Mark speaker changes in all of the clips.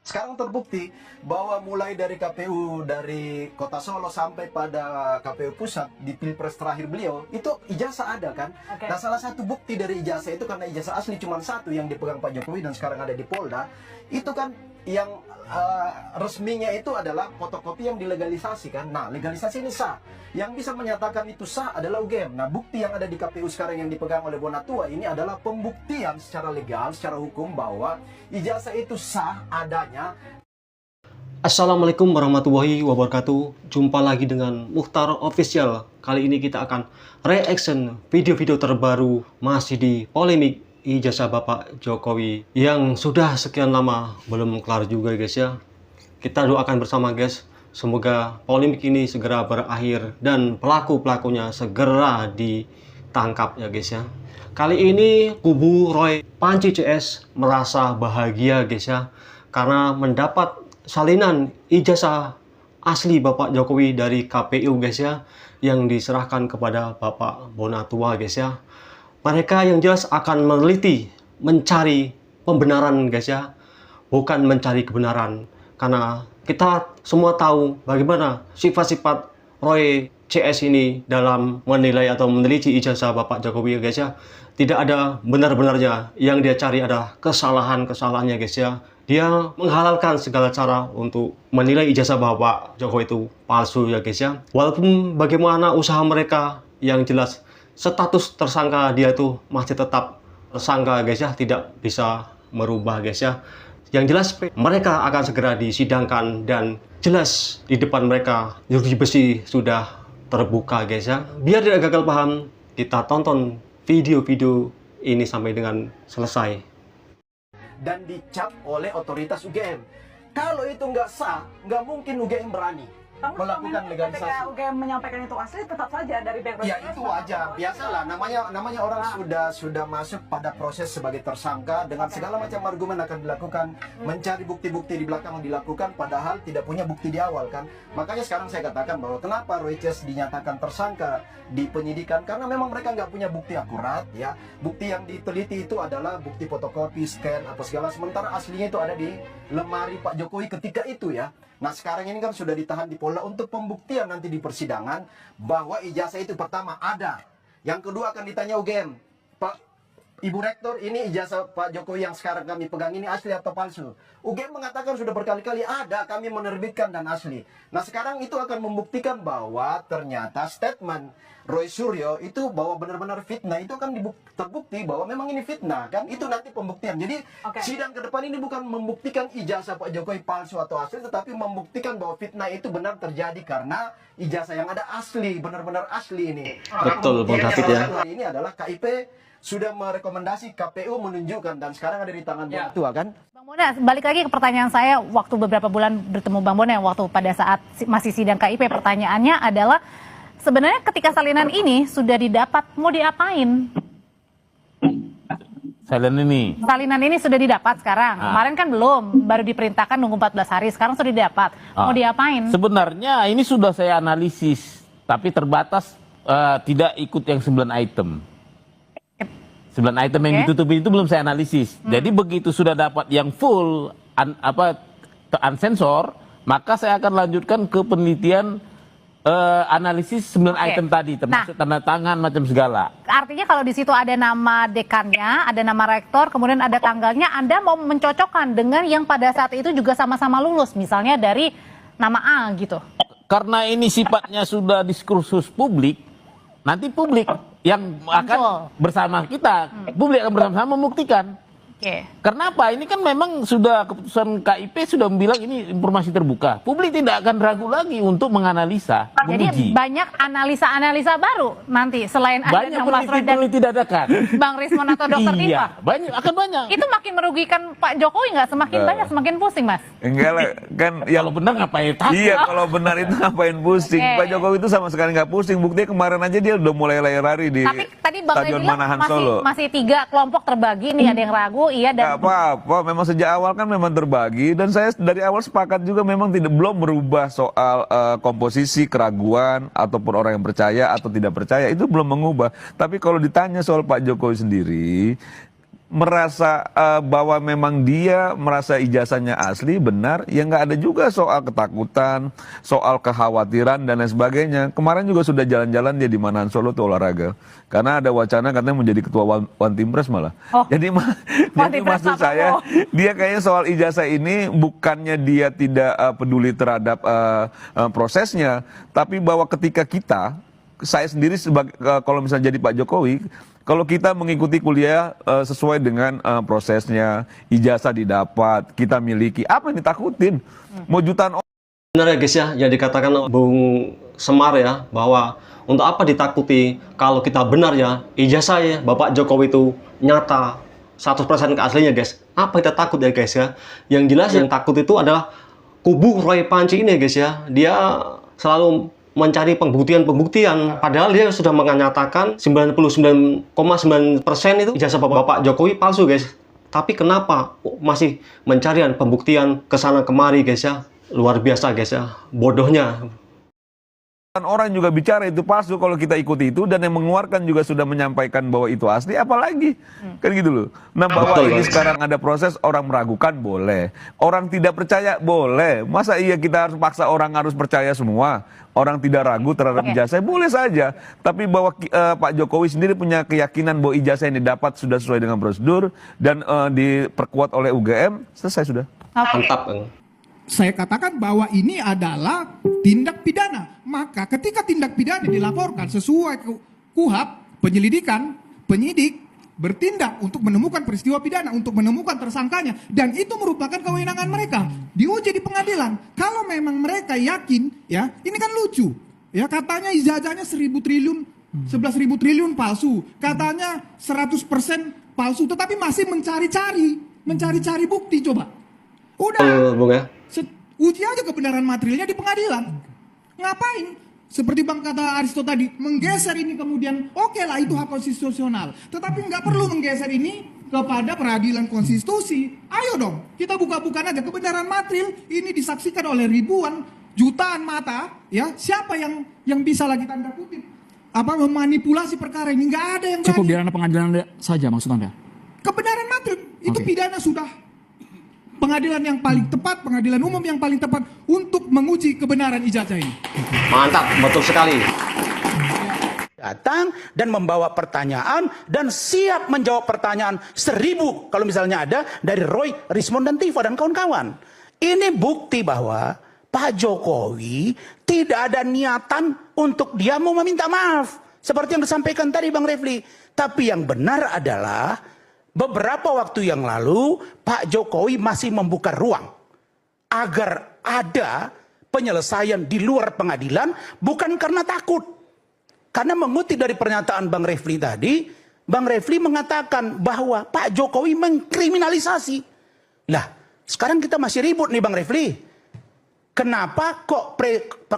Speaker 1: Sekarang terbukti bahwa mulai dari KPU dari Kota Solo sampai pada KPU Pusat di Pilpres terakhir beliau itu ijazah ada kan.
Speaker 2: Oke.
Speaker 1: Nah, salah satu bukti dari ijazah itu karena ijazah asli cuma satu yang dipegang Pak Jokowi dan sekarang ada di Polda, itu kan yang resminya itu adalah fotokopi yang dilegalisasi kan. Nah, legalisasi ini sah. Yang bisa menyatakan itu sah adalah UGM. Nah, bukti yang ada di KPU sekarang yang dipegang oleh Bonatua ini adalah pembuktian secara legal, secara hukum bahwa ijazah itu sah adanya.
Speaker 3: Assalamualaikum warahmatullahi wabarakatuh. Jumpa lagi dengan Mukhtar Official. Kali ini kita akan reaction video-video terbaru masih di polemik ijazah Bapak Jokowi yang sudah sekian lama belum kelar juga guys ya. Kita doakan bersama guys, semoga polemik ini segera berakhir dan pelaku-pelakunya segera ditangkap ya guys ya. Kali ini kubu Roy Panci CS merasa bahagia guys ya, karena mendapat salinan ijazah asli Bapak Jokowi dari KPU guys ya, yang diserahkan kepada Bapak Bonatua guys ya. Mereka yang jelas akan meneliti, mencari pembenaran guys ya, bukan mencari kebenaran. Karena kita semua tahu bagaimana sifat-sifat Roy CS ini dalam menilai atau meneliti ijazah Bapak Jokowi guys ya. Tidak ada benar-benarnya, yang dia cari adalah kesalahan-kesalahannya guys ya. Dia menghalalkan segala cara untuk menilai ijazah Bapak Jokowi itu palsu ya guys ya. Walaupun bagaimana usaha mereka, yang jelas status tersangka dia itu masih tetap tersangka guys ya, tidak bisa merubah guys ya. Yang jelas mereka akan segera disidangkan dan jelas di depan mereka jeruji besi sudah terbuka guys ya. Biar tidak gagal paham, kita tonton video-video ini sampai dengan selesai.
Speaker 1: Dan dicap oleh otoritas UGM. Kalau itu nggak sah, nggak mungkin UGM berani melakukan legalisasi.
Speaker 2: Ketika UGM menyampaikan itu asli, tetap saja dari background.
Speaker 1: Ya itu wajar, biasalah. Namanya orang sudah masuk pada proses sebagai tersangka dengan segala macam argumen akan dilakukan, mencari bukti-bukti di belakang dilakukan, padahal tidak punya bukti di awal kan. Makanya sekarang saya katakan bahwa kenapa Roy CS dinyatakan tersangka di penyidikan, karena memang mereka nggak punya bukti akurat ya. Bukti yang diteliti itu adalah bukti fotokopi, scan, apa segala, sementara aslinya itu ada di lemari Pak Jokowi ketika itu ya. Nah sekarang ini kan sudah ditahan di Polda untuk pembuktian nanti di persidangan bahwa ijazah itu pertama ada. Yang kedua akan ditanya UGM, Pak Ibu Rektor, ini ijazah Pak Jokowi yang sekarang kami pegang ini asli atau palsu? UGM mengatakan sudah berkali-kali ada, kami menerbitkan dan asli. Nah sekarang itu akan membuktikan bahwa ternyata statement Roy Suryo itu bahwa benar-benar fitnah, itu akan terbukti bahwa memang ini fitnah kan, itu nanti pembuktian. Jadi sidang ke depan ini bukan membuktikan ijazah Pak Jokowi palsu atau asli, tetapi membuktikan bahwa fitnah itu benar terjadi karena ijazah yang ada asli, benar-benar asli ini.
Speaker 3: Betul Bang David ya.
Speaker 1: Ini adalah KIP sudah merekomendasi, KPU menunjukkan, dan sekarang ada di tangan Bonatua kan.
Speaker 2: Bang Bona, balik lagi ke pertanyaan saya waktu beberapa bulan bertemu Bang Bona, waktu pada saat masih sidang KIP, pertanyaannya adalah sebenarnya ketika salinan ini sudah didapat, mau diapain? Salinan ini sudah didapat sekarang. Kemarin kan belum, baru diperintahkan nunggu 14 hari, sekarang sudah didapat. Mau diapain?
Speaker 4: Sebenarnya ini sudah saya analisis, tapi terbatas, tidak ikut yang 9 item. 9 item yang ditutupin itu belum saya analisis. Jadi begitu sudah dapat yang full unsensor, maka saya akan lanjutkan ke penelitian analisis 9 item tadi, termasuk tanda tangan macam segala.
Speaker 2: Artinya kalau di situ ada nama dekannya, ada nama rektor, kemudian ada tanggalnya, Anda mau mencocokkan dengan yang pada saat itu juga sama-sama lulus, misalnya dari nama A gitu.
Speaker 4: Karena ini sifatnya sudah diskursus publik, nanti publik yang akan bersama kita, publik akan bersama-sama membuktikan. Kenapa? Ini kan memang sudah keputusan KIP sudah bilang ini informasi terbuka. Publik tidak akan ragu lagi untuk menganalisa,
Speaker 2: Jadi banyak analisa-analisa baru nanti selain ada yang Mas Roy dan
Speaker 4: dadakan.
Speaker 2: Bang Rismon atau Dokter Tifa.
Speaker 4: Iya, akan banyak.
Speaker 2: Itu makin merugikan Pak Jokowi nggak? Semakin banyak, semakin pusing, Mas.
Speaker 5: Enggak lah, kan ya,
Speaker 4: Kalau benar ngapain takut?
Speaker 5: iya, kalau benar itu ngapain pusing. Pak Jokowi itu sama sekali nggak pusing. Buktinya kemarin aja dia udah mulai lari di
Speaker 2: Tapi tadi Bang Roy
Speaker 5: Stadion
Speaker 2: bilang
Speaker 5: Manahan Solo.
Speaker 2: masih 3 kelompok terbagi nih, ada yang ragu, iya, dan
Speaker 5: Gak apa-apa, memang sejak awal kan memang terbagi, dan saya dari awal sepakat juga memang belum merubah soal komposisi, keraguan ataupun orang yang percaya atau tidak percaya, itu belum mengubah. Tapi kalau ditanya soal Pak Jokowi sendiri, merasa bahwa memang dia merasa ijazahnya asli, benar, ya nggak ada juga soal ketakutan, soal kekhawatiran dan lain sebagainya. Kemarin juga sudah jalan-jalan dia di Manahan Solo tuh olahraga, karena ada wacana katanya menjadi ketua One Team Press malah. Jadi jadi maksud saya dia kayaknya soal ijazah ini bukannya dia tidak peduli terhadap prosesnya, tapi bahwa ketika saya sendiri sebagai kalau misalnya jadi Pak Jokowi, kalau kita mengikuti kuliah sesuai dengan prosesnya, ijazah didapat, kita miliki, apa yang ditakutin? Mau jutaan orang.
Speaker 3: Benar ya guys ya, yang dikatakan Bung Semar ya, bahwa untuk apa ditakuti kalau kita benar ya, ijazah ya Bapak Jokowi itu nyata 100% keaslinya guys. Apa kita takut ya guys ya? Yang jelas yang takut itu adalah kubu Roy Panci ini guys ya. Dia selalu mencari pembuktian, padahal dia sudah menyatakan 99,9% itu ijazah Bapak Jokowi palsu guys. Tapi kenapa masih mencarian pembuktian kesana kemari guys ya? Luar biasa guys ya, bodohnya.
Speaker 5: Orang juga bicara itu palsu kalau kita ikuti itu, dan yang mengeluarkan juga sudah menyampaikan bahwa itu asli, apalagi kan gitu loh. Nah, bahwa
Speaker 3: Betul,
Speaker 5: ini
Speaker 3: guys.
Speaker 5: sekarang ada proses, orang meragukan boleh, orang tidak percaya boleh. Masa iya kita harus paksa orang harus percaya semua? Orang tidak ragu terhadap ijazah boleh saja, tapi bahwa Pak Jokowi sendiri punya keyakinan bahwa ijazah yang didapat sudah sesuai dengan prosedur dan diperkuat oleh UGM, selesai sudah.
Speaker 3: Mantap.
Speaker 6: Saya katakan bahwa ini adalah tindak pidana. Maka ketika tindak pidana dilaporkan sesuai KUHP, penyelidikan, penyidik bertindak untuk menemukan peristiwa pidana, untuk menemukan tersangkanya, dan itu merupakan kewenangan mereka, diuji di pengadilan. Kalau memang mereka yakin, ya ini kan lucu, ya katanya ijazahnya 1.000 triliun, 11.000 triliun palsu, katanya 100% palsu, tetapi masih mencari-cari bukti. Coba, udah,
Speaker 3: Bung ya.
Speaker 6: uji aja kebenaran materialnya di pengadilan. Ngapain? Seperti Bang kata Aristo tadi, menggeser ini kemudian, oke lah itu hak konstitusional. Tetapi nggak perlu menggeser ini kepada peradilan konstitusi. Ayo dong, kita buka-bukaan aja kebenaran material ini disaksikan oleh ribuan, jutaan mata. Ya, siapa yang bisa lagi tanda kutip memanipulasi perkara ini? Nggak ada yang
Speaker 7: cukup
Speaker 6: berani.
Speaker 7: di ranah pengadilan saja maksud Anda?
Speaker 6: Kebenaran material itu
Speaker 7: Oke.
Speaker 6: pidana sudah. Pengadilan yang paling tepat, pengadilan umum yang paling tepat untuk menguji kebenaran ijazah ini.
Speaker 3: Mantap, betul sekali.
Speaker 8: Datang dan membawa pertanyaan dan siap menjawab pertanyaan 1.000 kalau misalnya ada dari Roy, Rismond dan Tifa dan kawan-kawan. Ini bukti bahwa Pak Jokowi tidak ada niatan untuk dia mau meminta maaf seperti yang disampaikan tadi Bang Refli. Tapi yang benar adalah beberapa waktu yang lalu, Pak Jokowi masih membuka ruang agar ada penyelesaian di luar pengadilan, bukan karena takut. Karena mengutip dari pernyataan Bang Refli tadi, Bang Refli mengatakan bahwa Pak Jokowi mengkriminalisasi. Lah, sekarang kita masih ribut nih Bang Refli. Kenapa kok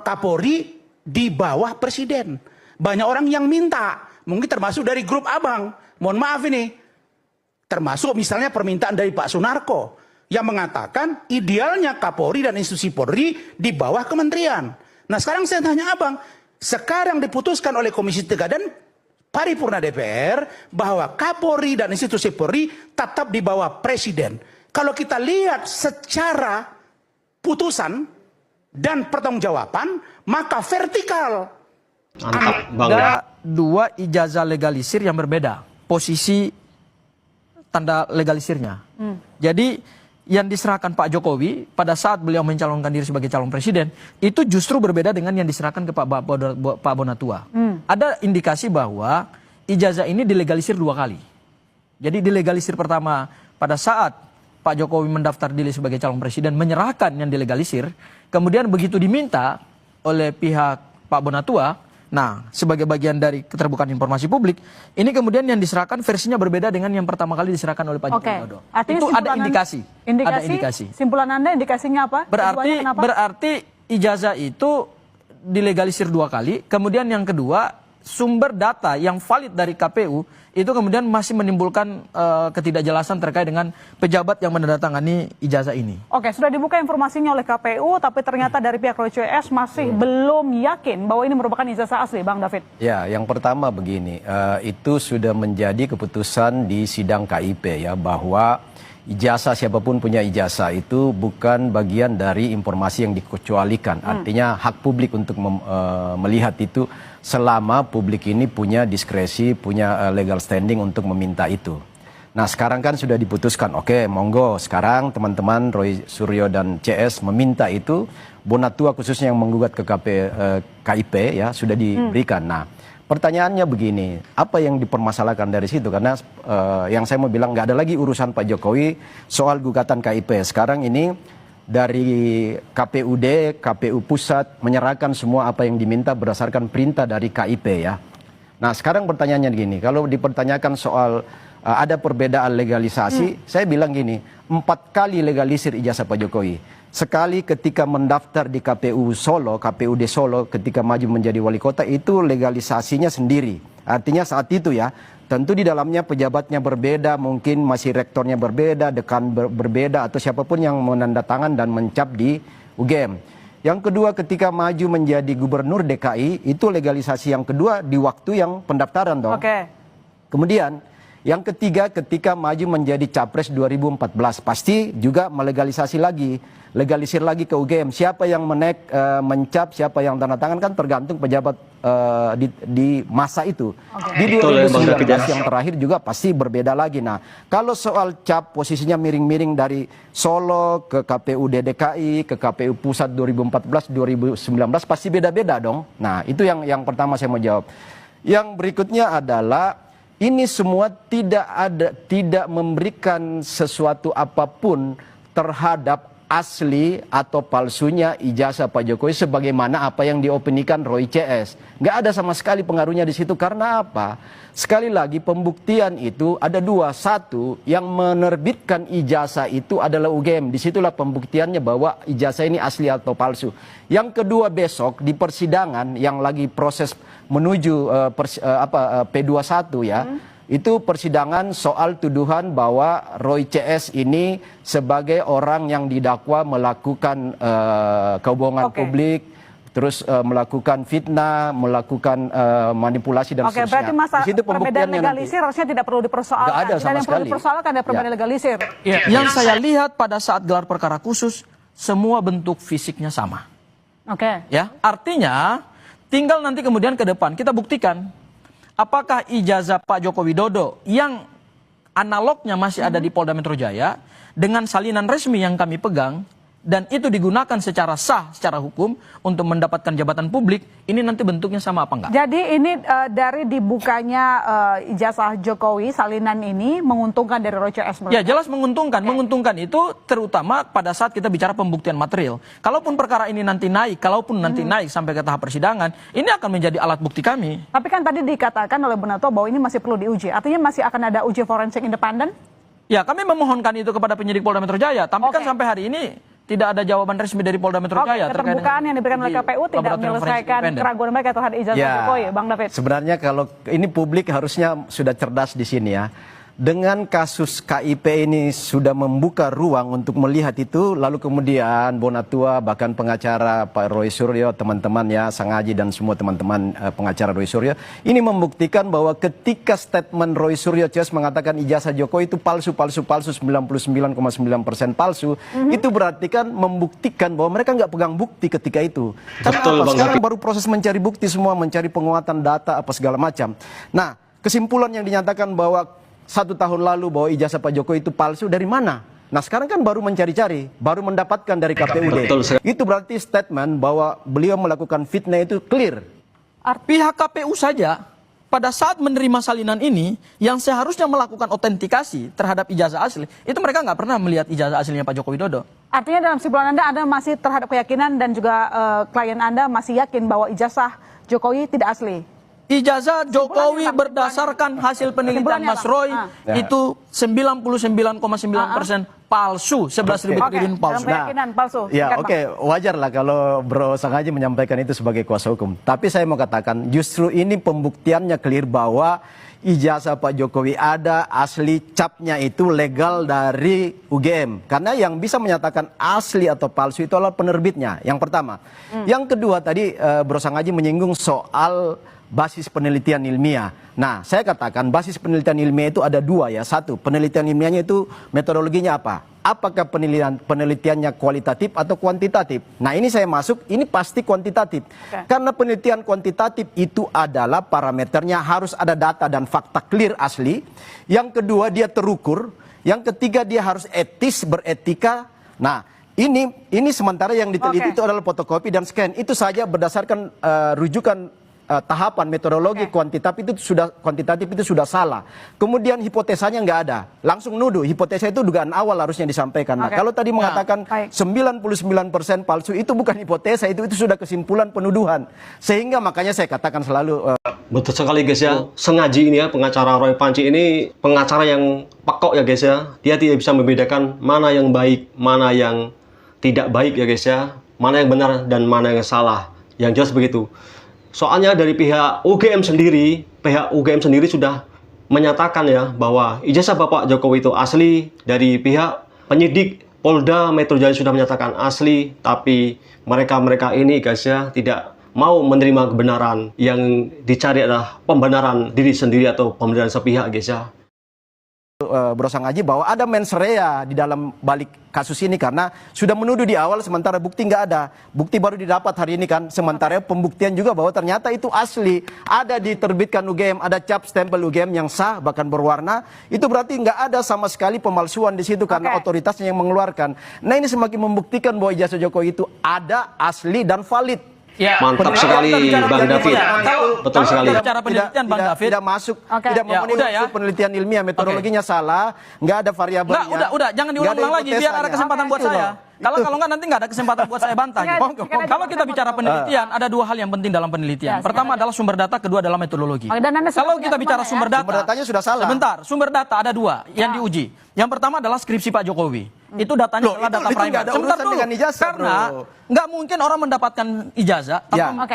Speaker 8: Kapolri di bawah Presiden? Banyak orang yang minta, mungkin termasuk dari grup Abang. Mohon maaf ini. Termasuk misalnya permintaan dari Pak Sunarko yang mengatakan idealnya Kapolri dan institusi Polri di bawah kementerian. Nah sekarang saya tanya Abang, sekarang diputuskan oleh Komisi 3 dan Paripurna DPR bahwa Kapolri dan institusi Polri tetap di bawah Presiden. Kalau kita lihat secara putusan dan pertanggungjawaban, maka vertikal.
Speaker 3: Mantap, Bang.
Speaker 9: Ada dua ijazah legalisir yang berbeda, posisi tanda legalisirnya. Jadi yang diserahkan Pak Jokowi pada saat beliau mencalonkan diri sebagai calon presiden itu justru berbeda dengan yang diserahkan ke Pak Bonatua. Ada indikasi bahwa ijazah ini dilegalisir 2 kali. Jadi dilegalisir pertama pada saat Pak Jokowi mendaftar diri sebagai calon presiden menyerahkan yang dilegalisir, kemudian begitu diminta oleh pihak Pak Bonatua, nah, sebagai bagian dari keterbukaan informasi publik, ini kemudian yang diserahkan versinya berbeda dengan yang pertama kali diserahkan oleh Pak Joko Widodo.
Speaker 10: Artinya
Speaker 9: Itu ada indikasi. Ada indikasi.
Speaker 10: Simpulan Anda indikasinya apa? Keduanya kenapa?
Speaker 9: Berarti ijazah itu dilegalisir 2 kali, kemudian yang kedua sumber data yang valid dari KPU itu kemudian masih menimbulkan ketidakjelasan terkait dengan pejabat yang menandatangani ijazah ini.
Speaker 10: Oke, sudah dibuka informasinya oleh KPU, tapi ternyata dari pihak Roy CS masih belum yakin bahwa ini merupakan ijazah asli, Bang David.
Speaker 11: Ya, yang pertama begini, itu sudah menjadi keputusan di sidang KIP ya, bahwa ijazah, siapapun punya ijazah itu bukan bagian dari informasi yang dikecualikan. Artinya hak publik untuk melihat itu selama publik ini punya diskresi, punya legal standing untuk meminta itu. Nah sekarang kan sudah diputuskan, oke monggo sekarang teman-teman Roy Suryo dan CS meminta itu, Bonatua khususnya yang menggugat ke KIP ya sudah diberikan. Nah pertanyaannya begini, apa yang dipermasalahkan dari situ? Karena yang saya mau bilang nggak ada lagi urusan Pak Jokowi soal gugatan KIP. Sekarang ini dari KPUD, KPU Pusat menyerahkan semua apa yang diminta berdasarkan perintah dari KIP ya. Nah sekarang pertanyaannya gini, kalau dipertanyakan soal ada perbedaan legalisasi, saya bilang gini, 4 kali legalisir ijazah Pak Jokowi. Sekali ketika mendaftar di KPU Solo, KPUD Solo ketika maju menjadi wali kota itu legalisasinya sendiri. Artinya saat itu ya, tentu di dalamnya pejabatnya berbeda, mungkin masih rektornya berbeda, dekan berbeda atau siapapun yang menandatangan dan mencap di UGM. Yang kedua ketika maju menjadi gubernur DKI itu legalisasi yang kedua di waktu yang pendaftaran dong.
Speaker 10: Oke.
Speaker 11: Kemudian yang ketiga ketika maju menjadi capres 2014 pasti juga melegalisasi lagi, legalisir lagi ke UGM. Siapa yang mencap, siapa yang tanda tangan kan tergantung pejabat di masa itu. Di 2019 yang terakhir juga pasti berbeda lagi. Nah kalau soal cap posisinya miring-miring dari Solo ke KPUD DKI ke KPU Pusat 2014-2019 pasti beda-beda dong. Nah itu yang pertama saya mau jawab. Yang berikutnya adalah ini semua tidak memberikan sesuatu apapun terhadap asli atau palsunya ijazah Pak Jokowi sebagaimana apa yang diopinikan Roy CS. Nggak ada sama sekali pengaruhnya di situ. Karena apa? Sekali lagi pembuktian itu ada dua. Satu, yang menerbitkan ijazah itu adalah UGM. Disitulah pembuktiannya bahwa ijazah ini asli atau palsu. Yang kedua besok di persidangan yang lagi proses menuju P21 ya. Itu persidangan soal tuduhan bahwa Roy CS ini sebagai orang yang didakwa melakukan kebohongan publik, terus melakukan fitnah, melakukan manipulasi dan seterusnya.
Speaker 10: Berarti masa
Speaker 11: di situ
Speaker 10: perbedaan legalisir harusnya tidak perlu dipersoalkan.
Speaker 11: Nggak ada sama
Speaker 10: dan yang perlu
Speaker 11: sekali.
Speaker 10: dipersoalkan ada perbedaan legalisir.
Speaker 9: Ya, yang saya lihat pada saat gelar perkara khusus semua bentuk fisiknya sama.
Speaker 10: Oke.
Speaker 9: Ya, artinya tinggal nanti kemudian ke depan kita buktikan apakah ijazah Pak Joko Widodo yang analognya masih ada di Polda Metro Jaya dengan salinan resmi yang kami pegang dan itu digunakan secara sah, secara hukum untuk mendapatkan jabatan publik, ini nanti bentuknya sama apa enggak?
Speaker 10: Jadi ini dari dibukanya ijazah Jokowi, salinan ini menguntungkan dari Roy CS?
Speaker 9: Ya jelas menguntungkan. Menguntungkan itu terutama pada saat kita bicara pembuktian material. Kalaupun perkara ini nanti naik, naik sampai ke tahap persidangan, ini akan menjadi alat bukti kami.
Speaker 10: Tapi kan tadi dikatakan oleh Bonatua bahwa ini masih perlu diuji. Artinya masih akan ada uji forensik independen?
Speaker 9: Ya kami memohonkan itu kepada penyidik Polda Metro Jaya. Tapi kan sampai hari ini tidak ada jawaban resmi dari Polda Metro Jaya.
Speaker 10: Keterbukaan yang diberikan oleh KPU tidak menyelesaikan keraguan mereka terhadap ijazah Jokowi, Bang David.
Speaker 11: Sebenarnya kalau ini publik harusnya sudah cerdas di sini ya. Dengan kasus KIP ini sudah membuka ruang untuk melihat itu, lalu kemudian Bonatua bahkan pengacara Pak Roy Suryo, teman-teman ya, Sangaji dan semua teman-teman pengacara Roy Suryo, ini membuktikan bahwa ketika statement Roy Suryo CS mengatakan ijazah Jokowi itu palsu 99,9% palsu, itu berarti kan membuktikan bahwa mereka nggak pegang bukti ketika itu. Karena apa? Sekarang baru proses mencari bukti semua, mencari penguatan data apa segala macam. Nah, kesimpulan yang dinyatakan bahwa 1 tahun lalu bahwa ijazah Pak Jokowi itu palsu dari mana? Nah sekarang kan baru mencari-cari, baru mendapatkan dari KPUD. Itu berarti statement bahwa beliau melakukan fitnah itu clear.
Speaker 9: Pihak KPU saja pada saat menerima salinan ini yang seharusnya melakukan autentikasi terhadap ijazah asli, itu mereka nggak pernah melihat ijazah aslinya Pak Joko Widodo.
Speaker 10: Artinya dalam kesimpulan Anda masih terhadap keyakinan dan juga klien Anda masih yakin bahwa ijazah Jokowi tidak asli?
Speaker 9: ijazah Jokowi berdasarkan hasil penelitian
Speaker 10: Kesimpulannya,
Speaker 9: Mas
Speaker 10: Bang.
Speaker 9: Roy itu 99,9% palsu, 11.000 triliun palsu.
Speaker 10: Dalam keyakinan palsu.
Speaker 11: Ya,
Speaker 10: Singkat,
Speaker 11: oke, wajar lah kalau Bro Sangaji menyampaikan itu sebagai kuasa hukum. Tapi saya mau katakan, justru ini pembuktiannya clear bahwa ijazah Pak Jokowi ada, asli, capnya itu legal dari UGM. Karena yang bisa menyatakan asli atau palsu itu adalah penerbitnya, yang pertama. Yang kedua tadi Bro Sangaji menyinggung soal basis penelitian ilmiah. Nah, saya katakan basis penelitian ilmiah itu ada dua ya. Satu, penelitian ilmiahnya itu metodologinya apa? Apakah penelitiannya kualitatif atau kuantitatif? Nah, ini saya masuk, ini pasti kuantitatif. Karena penelitian kuantitatif itu adalah parameternya harus ada data dan fakta clear asli. Yang kedua, dia terukur. Yang ketiga, dia harus etis, beretika. Nah, ini sementara yang diteliti itu adalah fotokopi dan scan. Itu saja berdasarkan rujukan tahapan metodologi kuantitatif itu sudah salah. Kemudian hipotesanya nggak ada. Langsung nuduh. Hipotesa itu dugaan awal harusnya disampaikan. Nah, kalau tadi mengatakan 99% palsu, itu bukan hipotesa, itu sudah kesimpulan penuduhan. Sehingga makanya saya katakan selalu
Speaker 3: Betul sekali guys ya. Sengaji ini ya, pengacara Roy Panci ini pengacara yang pekok ya guys ya. Dia tidak bisa membedakan mana yang baik, mana yang tidak baik ya guys ya. Mana yang benar dan mana yang salah. Yang jelas begitu. Soalnya dari pihak UGM sendiri sudah menyatakan ya bahwa ijazah Bapak Jokowi itu asli. Dari pihak penyidik Polda Metro Jaya sudah menyatakan asli, tapi mereka ini guys ya tidak mau menerima kebenaran. Yang dicari adalah pembenaran diri sendiri atau pembenaran sepihak guys ya.
Speaker 11: Bro Sangaji bahwa ada mens rea di dalam balik kasus ini karena sudah menuduh di awal sementara bukti nggak ada. Bukti baru didapat hari ini kan, sementara pembuktian juga bahwa ternyata itu asli. Ada diterbitkan UGM, ada cap stempel UGM yang sah bahkan berwarna. Itu berarti nggak ada sama sekali pemalsuan di situ karena otoritasnya yang mengeluarkan. Nah, ini semakin membuktikan bahwa ijazah Jokowi itu ada, asli dan valid.
Speaker 9: Ya,
Speaker 3: mantap sekali Bang David. Betul sekali.
Speaker 11: Cara penelitian Bang David tidak masuk, tidak memenuhi unsur penelitian ilmiah, metodologinya salah, nggak ada variabelnya.
Speaker 9: Udah, jangan diulang-ulang lagi biar ada kesempatan buat saya. Kalau nggak nanti nggak ada kesempatan buat saya bantah. Kalau kita bicara penelitian, ada dua hal yang penting dalam penelitian. Pertama adalah sumber data, kedua adalah metodologi. Kalau kita bicara sumber
Speaker 11: datanya sudah salah.
Speaker 9: Sebentar, sumber data ada dua yang diuji. Yang pertama adalah skripsi Pak Jokowi. Itu datanya adalah data primer. Sebentar dulu, karena nggak mungkin orang mendapatkan ijazah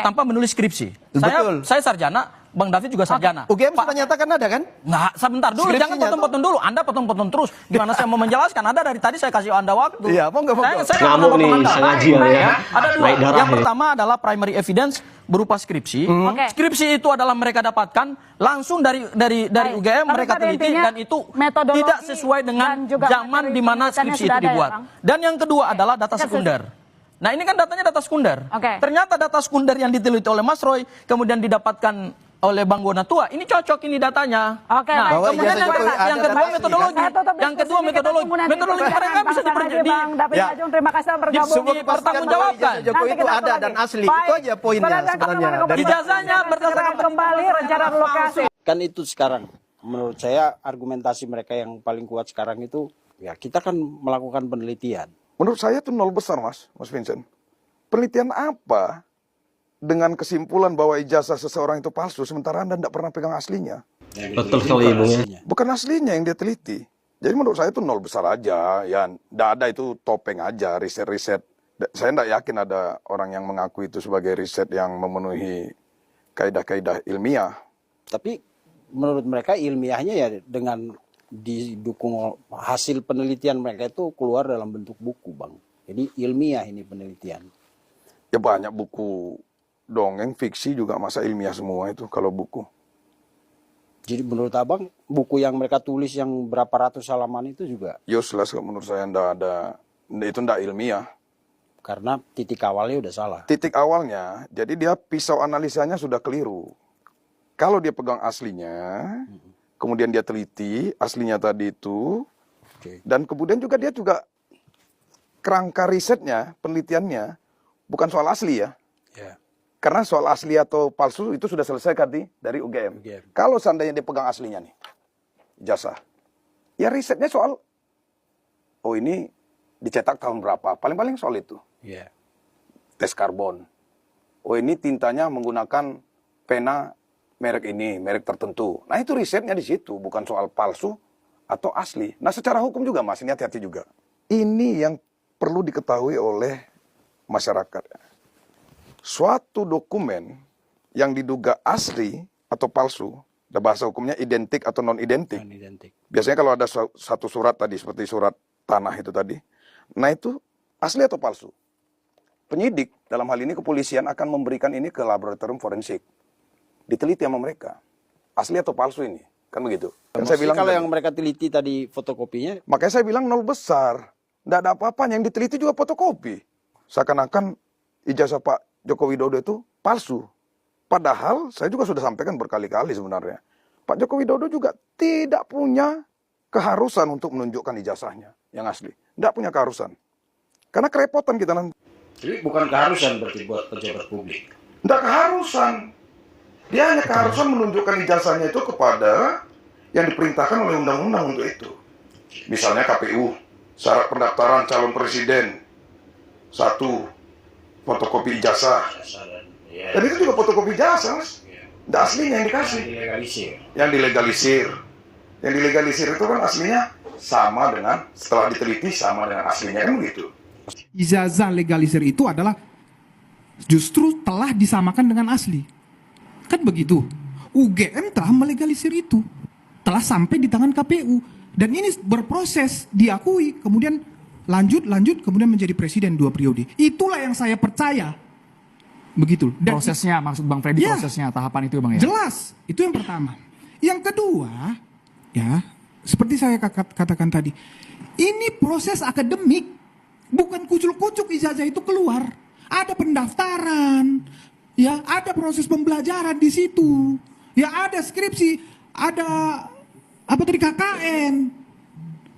Speaker 9: tanpa menulis skripsi. Saya sarjana. Bang David juga sarjana.
Speaker 11: UGM sudah nyatakan ada kan?
Speaker 9: Nah, sebentar dulu, jangan potong-potong dulu. Anda potong-potong terus. Gimana saya mau menjelaskan? Anda dari tadi saya kasih Anda waktu.
Speaker 11: Iya, monggo.
Speaker 9: Saya
Speaker 3: ngamuk nih, sengaja ya.
Speaker 9: Ada dua. Yang pertama adalah primary evidence berupa skripsi. Skripsi itu adalah mereka dapatkan langsung dari UGM, mereka teliti dan itu tidak sesuai dengan zaman di mana skripsi itu dibuat. Dan yang kedua adalah data sekunder. Nah, ini kan datanya data sekunder. Ternyata data sekunder yang diteliti oleh Mas Roy kemudian didapatkan oleh Bang Gonatua, ini cocok ini datanya. Nah, kemudian yang kedua metodologi. Yang kedua metodologi. Metodologi mereka bisa
Speaker 10: terima kasih telah bergabung.
Speaker 11: Dipertanggungjawabkan. Jokowi itu ada dan asli. Itu aja poinnya sebenarnya.
Speaker 9: Ijazahnya berdasarkan
Speaker 10: kembali rencana relokasi.
Speaker 12: Kan itu sekarang menurut saya argumentasi mereka yang paling kuat sekarang itu ya kita kan melakukan penelitian.
Speaker 5: Menurut saya itu nol besar Mas Vincent. Penelitian apa dengan kesimpulan bahwa ijazah seseorang itu palsu sementara Anda tidak pernah pegang aslinya?
Speaker 3: Betul sekali Bung ya.
Speaker 5: Bukan aslinya yang dia teliti. Jadi menurut saya itu nol besar aja. Ya, tidak ada, itu topeng aja, riset-riset. Saya tidak yakin ada orang yang mengaku itu sebagai riset yang memenuhi kaidah-kaidah ilmiah.
Speaker 12: Tapi menurut mereka ilmiahnya ya dengan didukung hasil penelitian mereka itu keluar dalam bentuk buku, Bang. Jadi ilmiah ini penelitian.
Speaker 5: Ya banyak buku dongeng, fiksi juga masa ilmiah semua itu kalau buku.
Speaker 12: Jadi menurut Abang, buku yang mereka tulis yang berapa ratus halaman itu juga?
Speaker 5: Useless menurut saya, itu tidak ilmiah.
Speaker 12: Karena titik awalnya udah salah.
Speaker 5: Titik awalnya, jadi dia pisau analisanya sudah keliru. Kalau dia pegang aslinya, kemudian dia teliti aslinya tadi itu, dan kemudian dia juga kerangka risetnya, penelitiannya, bukan soal asli ya. Karena soal asli atau palsu itu sudah selesai kan dari UGM. Kalau seandainya dia pegang aslinya nih, ijazah, ya risetnya soal, oh ini dicetak tahun berapa, paling-paling soal itu. Tes karbon. Oh ini tintanya menggunakan pena
Speaker 13: merek ini, merek tertentu. Nah itu risetnya di situ, bukan soal palsu atau asli. Nah secara hukum juga Mas, ini hati-hati juga. Ini yang perlu diketahui oleh masyarakat. Suatu dokumen yang diduga asli atau palsu, ada bahasa hukumnya identik atau non-identik. Biasanya kalau ada satu surat tadi, seperti surat tanah itu tadi, nah itu asli atau palsu. Penyidik, dalam hal ini kepolisian akan memberikan ini ke laboratorium forensik. Diteliti sama mereka. Asli atau palsu ini, kan begitu. Kan saya bilang
Speaker 12: kalau yang mereka teliti tadi fotokopinya,
Speaker 13: makanya saya bilang 0 besar. Tidak ada apa-apanya, yang diteliti juga fotokopi. Seakan-akan ijazah Pak Joko Widodo itu palsu. Padahal saya juga sudah sampaikan berkali-kali sebenarnya. Pak Joko Widodo juga tidak punya keharusan untuk menunjukkan ijazahnya yang asli. Tidak punya keharusan. Karena kerepotan kita nanti.
Speaker 12: jadi bukan keharusan berarti buat pejabat publik.
Speaker 13: Tidak keharusan. Dia hanya keharusan menunjukkan ijazahnya itu kepada yang diperintahkan oleh undang-undang untuk itu. Misalnya KPU, syarat pendaftaran calon presiden, 1, fotokopi ijazah. Dan itu juga fotokopi ijazah, Mas. Tidak aslinya yang dikasih. Yang dilegalisir. Yang dilegalisir itu kan aslinya sama dengan, setelah diteliti sama dengan aslinya, kan begitu.
Speaker 6: Ijazah legalisir itu adalah justru telah disamakan dengan asli. Kan begitu. UGM telah melegalisir itu. Telah sampai di tangan KPU. Dan ini berproses, diakui, kemudian lanjut, kemudian menjadi presiden 2 periode. Itulah yang saya percaya. Begitu. Dan
Speaker 7: prosesnya, maksud Bang Freddy,
Speaker 6: ya,
Speaker 7: prosesnya, tahapan itu Bang ya?
Speaker 6: Jelas, itu yang pertama. Yang kedua, ya, seperti saya katakan tadi, ini proses akademik. Bukan kucuk-kucuk ijazah itu keluar. Ada pendaftaran, ya, ada proses pembelajaran di situ. Ya, ada skripsi, ada apa tadi KKN.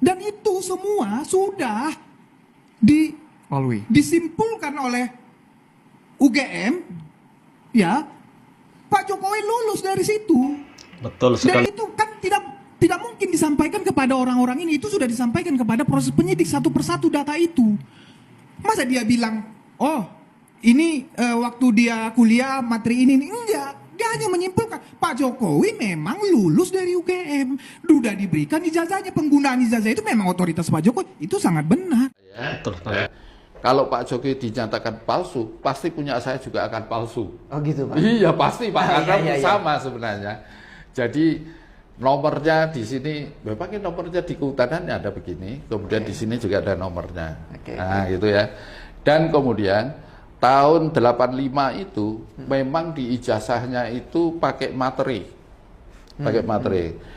Speaker 6: Dan itu semua sudah disimpulkan oleh UGM, ya. Pak Jokowi lulus dari situ.
Speaker 3: Betul sekali.
Speaker 6: Dan itu kan tidak mungkin disampaikan kepada orang-orang ini. Itu sudah disampaikan kepada proses penyidik satu persatu data itu. Masa dia bilang, oh ini waktu dia kuliah materi ini. Enggak. Dia hanya menyimpulkan Pak Jokowi memang lulus dari UGM. Sudah diberikan ijazahnya. Penggunaan ijazah itu memang otoritas Pak Jokowi. Itu sangat benar.
Speaker 3: Betul.
Speaker 14: Kalau Pak Jokowi dinyatakan palsu, pasti punya saya juga akan palsu.
Speaker 9: Oh gitu Pak?
Speaker 14: Iya pasti Pak, karena
Speaker 9: iya.
Speaker 14: sama sebenarnya. Jadi nomornya di sini, pakai nomornya di kehutanan ada begini, kemudian di sini juga ada nomornya. Nah gitu ya. Dan kemudian tahun 85 itu memang di ijazahnya itu pakai materi.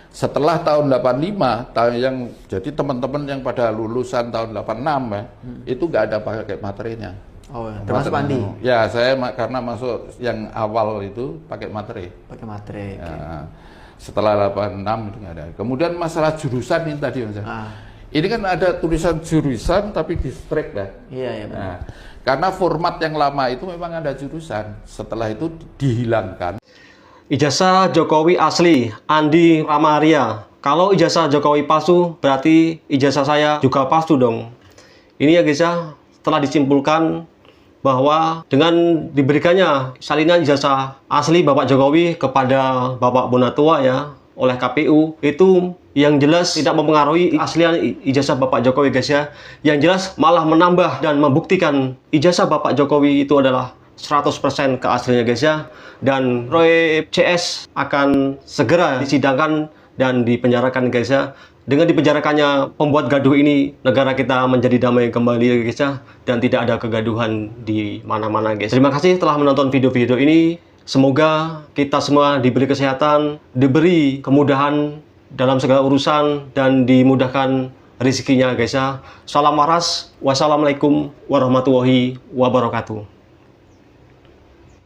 Speaker 14: Setelah tahun 85, jadi teman-teman yang pada lulusan tahun 86 ya, itu nggak ada pakai materinya.
Speaker 9: Oh, termasuk Andi?
Speaker 14: Ya, saya karena masuk yang awal itu pakai materi.
Speaker 9: Pakai materi.
Speaker 14: Ya, setelah 86 itu nggak ada. Kemudian masalah jurusan ini tadi Mas. Ini kan ada tulisan jurusan tapi distrik ya.
Speaker 9: Iya benar.
Speaker 14: Nah, karena format yang lama itu memang ada jurusan. Setelah itu dihilangkan.
Speaker 3: Ijazah Jokowi asli, Andi Ramaria. Kalau ijazah Jokowi palsu, berarti ijazah saya juga palsu dong. Ini ya guys ya, telah disimpulkan bahwa dengan diberikannya salinan ijazah asli Bapak Jokowi kepada Bapak Bonatua ya, oleh KPU, itu yang jelas tidak mempengaruhi aslian ijazah Bapak Jokowi guys ya. Yang jelas malah menambah dan membuktikan ijazah Bapak Jokowi itu adalah 100% keasliannya guys ya. Dan Roy CS akan segera disidangkan dan dipenjarakan guys ya. Dengan dipenjarakannya pembuat gaduh ini, negara kita menjadi damai kembali guys ya. Dan tidak ada kegaduhan di mana-mana guys. Terima kasih telah menonton video-video ini. Semoga kita semua diberi kesehatan, diberi kemudahan dalam segala urusan, dan dimudahkan rezekinya guys ya. Salam waras. Wassalamualaikum warahmatullahi wabarakatuh.